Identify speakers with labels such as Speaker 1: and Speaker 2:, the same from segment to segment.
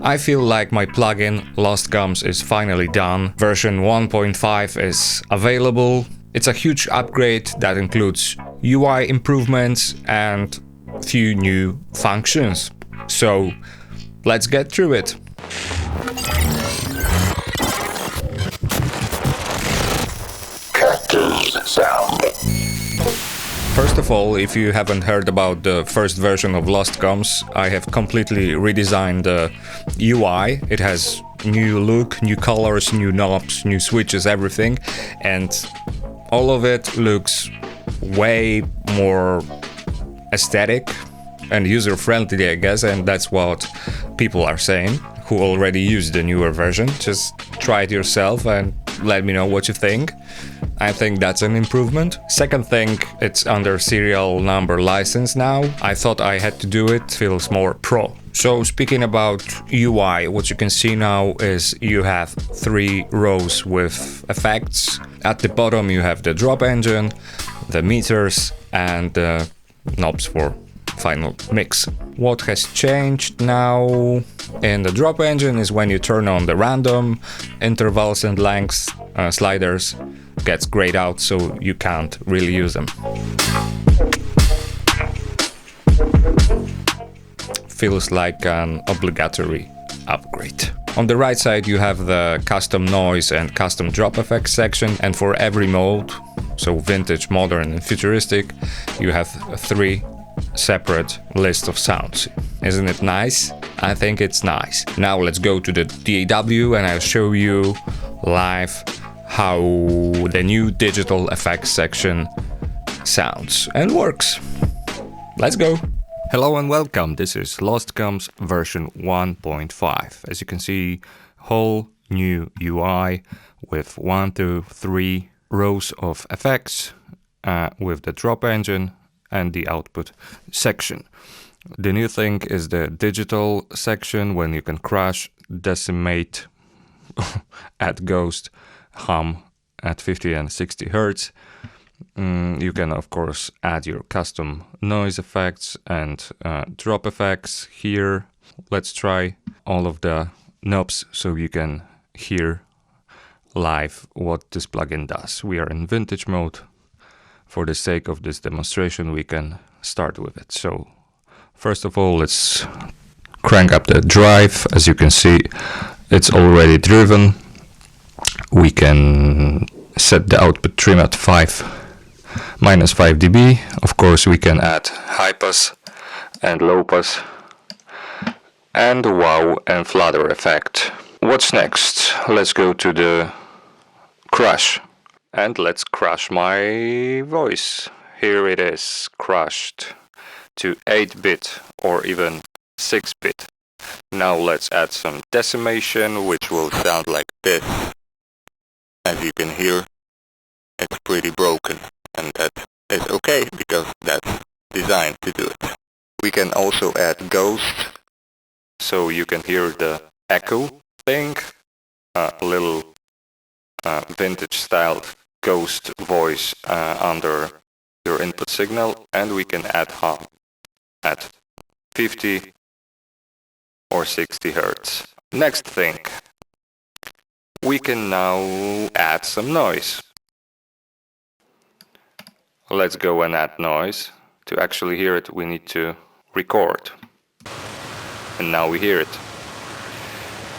Speaker 1: I feel like my plugin LostComzz is finally done. Version 1.5 is available. It's a huge upgrade that includes UI improvements and few new functions. So let's get through it. First of all, if you haven't heard about the first version of LostComzz, I have completely redesigned the UI. It has new look, new colors, new knobs, new switches, everything, and all of it looks way more aesthetic and user-friendly, I guess, and that's what people are saying who already use the newer version. Just try it yourself and let me know what you think. I think that's an improvement. Second thing, it's under serial number license now. I thought I had to do it, feels more pro. So speaking about UI, what you can see now is you have 3 rows with effects. At the bottom you have the drop engine, the meters, and the knobs for final mix. What has changed now in the drop engine is when you turn on the random intervals and lengths sliders, gets grayed out, so you can't really use them. Feels like an obligatory upgrade. On the right side you have the custom noise and custom drop effects section, and for every mode, so vintage, modern and futuristic, you have 3 separate lists of sounds. Isn't it nice? I think it's nice. Now let's go to the DAW and I'll show you live how the new digital effects section sounds and works. Let's go. Hello and welcome. This is LostComzz version 1.5. As you can see, whole new UI with 1 to 3 rows of effects with the drop engine and the output section. The new thing is the digital section, when you can crash, decimate, add ghost, hum at 50 and 60 Hertz. You can of course add your custom noise effects and drop effects here. Let's try all of the knobs so you can hear live what this plugin does. We are in vintage mode. For the sake of this demonstration, we can start with it. So first of all, let's crank up the drive. As you can see, it's already driven. We can set the output trim at minus 5 dB. Of course, we can add high pass and low pass and wow and flutter effect. What's next? Let's go to the crash. And let's crash my voice. Here it is, crashed to 8-bit or even 6-bit. Now let's add some decimation, which will sound like this. As you can hear, it's pretty broken, and that is okay because that's designed to do it. We can also add ghost, so you can hear the echo thing, a little vintage styled ghost voice under your input signal, and we can add hum at 50 or 60 Hertz. Next thing, we can now add some noise. Let's go and add noise. To actually hear it, we need to record. And now we hear it.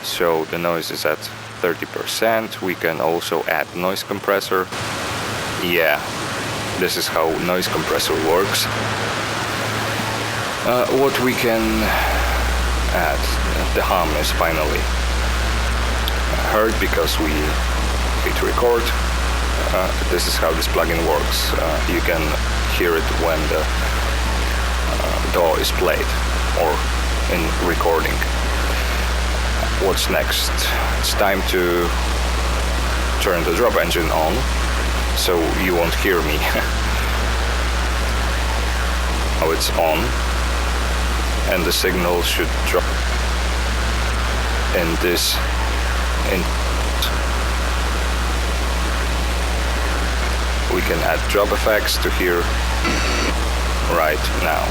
Speaker 1: So the noise is at 30%. We can also add noise compressor. Yeah, this is how noise compressor works. What we can add, the hum is finally heard because we hit record. This is how this plugin works. You can hear it when the DAW is played or in recording. What's next? It's time to turn the drop engine on, so you won't hear me. Now it's on, and the signal should drop in this input. We can add drop effects to hear right now.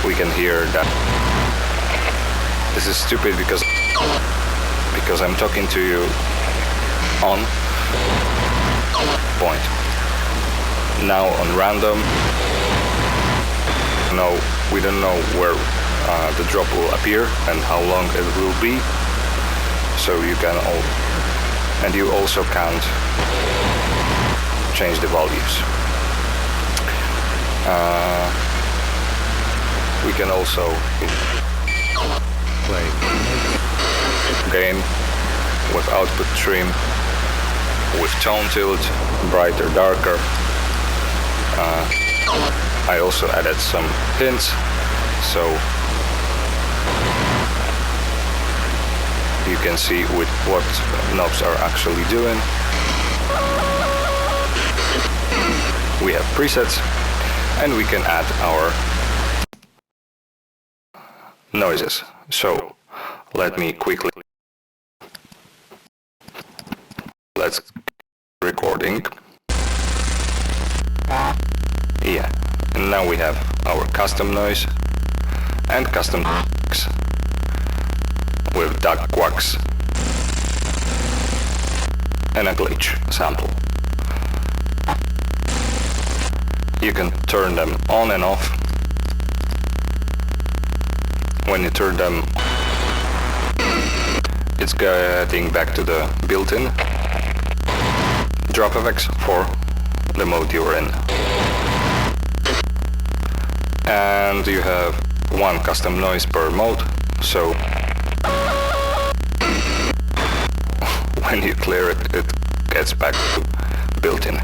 Speaker 1: We can hear that This is stupid because I'm talking to you on point. Now on random, no, we don't know where the drop will appear and how long it will be. So you can and you also can't change the values. We can also play game with output trim, with tone tilt, brighter, darker. I also added some hints, so you can see with what knobs are actually doing. We have presets, and we can add our noises. So let me quickly, let's recording. Yeah, and now we have our custom noise and custom quacks with duck quacks and a glitch sample. You can turn them on and off. When you turn them, it's getting back to the built-in drop effects for the mode you're in. And you have one custom noise per mode, so when you clear it, it gets back to built-in.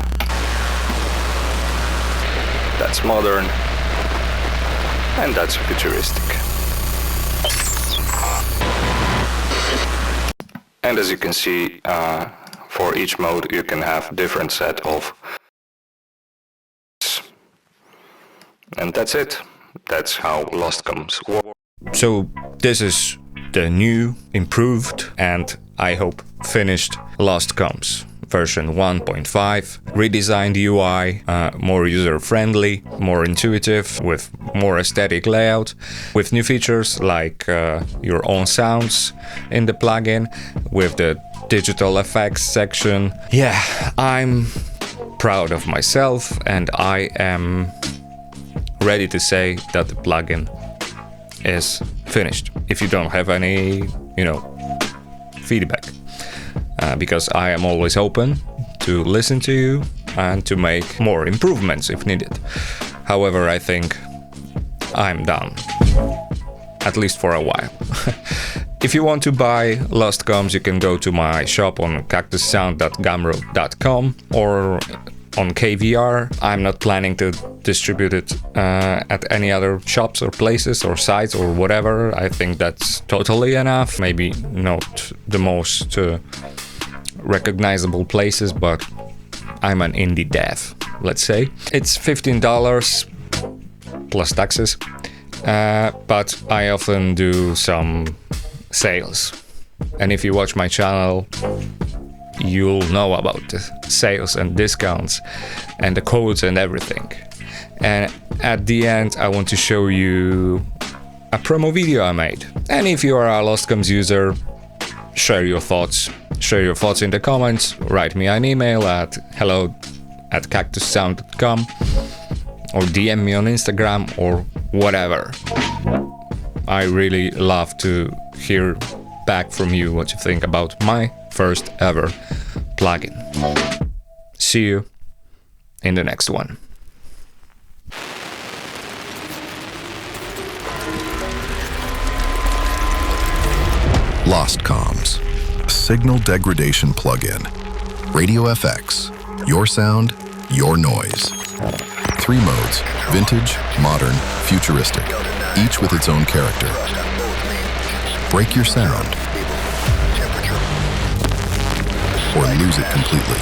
Speaker 1: That's modern, and that's futuristic. And as you can see, for each mode you can have different set of. And that's it. That's how LostComzz works. So this is the new, improved, and I hope finished LostComzz version 1.5, redesigned UI, more user-friendly, more intuitive, with more aesthetic layout, with new features like your own sounds in the plugin, with the digital effects section. Yeah, I'm proud of myself, and I am ready to say that the plugin is finished. If you don't have any, feedback. Because I am always open to listen to you and to make more improvements if needed. However, I think I'm done, at least for a while. If you want to buy LostComzz, you can go to my shop on cactussound.gumroad.com or on KVR. I'm not planning to distribute it at any other shops or places or sites or whatever. I think that's totally enough. Maybe not the most recognizable places, but I'm an indie dev, let's say. It's $15 plus taxes, but I often do some sales. And if you watch my channel, you'll know about the sales and discounts and the codes and everything. And at the end, I want to show you a promo video I made. And if you are a LostComzz user, share your thoughts in the comments, write me an email at hello@cactussound.com or DM me on Instagram or whatever. I really love to hear back from you what you think about my first ever plugin. See you in the next one.
Speaker 2: LostComzz, signal degradation plugin. Radio FX, your sound, your noise. 3 modes, vintage, modern, futuristic, each with its own character. Break your sound, or lose it completely.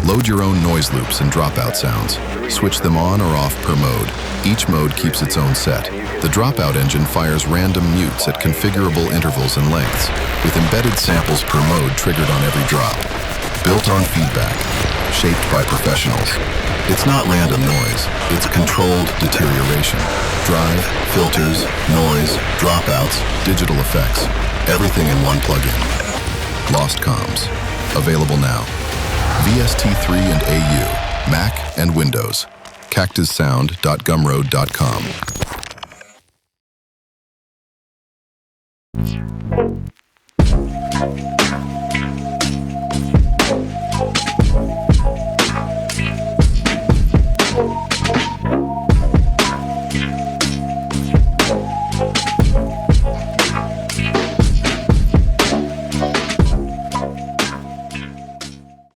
Speaker 2: Load your own noise loops and dropout sounds. Switch them on or off per mode. Each mode keeps its own set. The dropout engine fires random mutes at configurable intervals and lengths, with embedded samples per mode triggered on every drop. Built on feedback. shaped by professionals. It's not random noise, it's controlled deterioration. Drive, filters, noise, dropouts, digital effects, everything in one plugin. LostComzz, available now. VST3 and AU, Mac and Windows. cactussound.gumroad.com.